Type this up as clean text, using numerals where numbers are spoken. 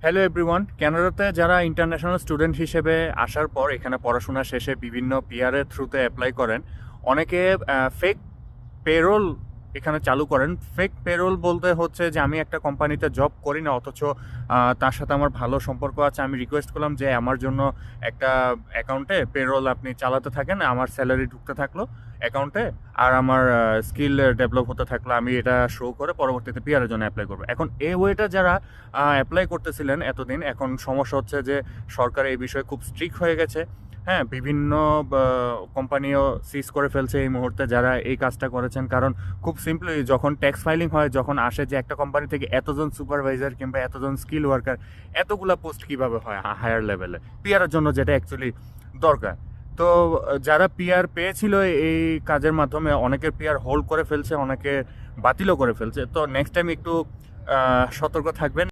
Hello everyone, কানাডাতে যারা international student হিসেবে আসার পর এখানে পড়াশোনা শেষে বিভিন্ন পিআরের থ্রুতে অ্যাপ্লাই করেন। অনেকে ফেক পেরোল এখানে চালু করেন। ফেক পেরোল বলতে হচ্ছে যে আমি একটা কোম্পানিতে জব করি না, অথচ তার সাথে আমার ভালো সম্পর্ক আছে। আমি রিকোয়েস্ট করলাম যে আমার জন্য একটা অ্যাকাউন্টে পেরোল আপনি চালাতে থাকেন, আমার স্যালারি ঢুকতে থাকলো অ্যাকাউন্টে, আর আমার স্কিল ডেভেলপ হতে থাকলো। আমি এটা শো করে পরবর্তীতে পিআরের জন্য অ্যাপ্লাই করবো। এখন এই ওয়েটা যারা অ্যাপ্লাই করতেছিলেন এতদিন, এখন সমস্যা হচ্ছে যে সরকার এই বিষয়ে খুব স্ট্রিক্ট হয়ে গেছে। হ্যাঁ, বিভিন্ন কোম্পানিও সিজ করে ফেলছে এই মুহূর্তে যারা এই কাজটা করেছেন। কারণ খুব সিম্পলি যখন ট্যাক্স ফাইলিং হয়, যখন আসে যে একটা কোম্পানি থেকে এতজন সুপারভাইজার কিংবা এতজন স্কিল ওয়ার্কার, এতগুলা পোস্ট কিভাবে হয় হায়ার লেভেলে পিআরের জন্য, যেটা অ্যাকচুয়ালি দরকার। তো যারা পিআর পেয়েছিল এই কাজের মাধ্যমে, অনেকের পিআর হোল্ড করে ফেলছে, অনেকে বাতিলও করে ফেলছে। তো নেক্সট টাইম একটু সতর্ক থাকবেন।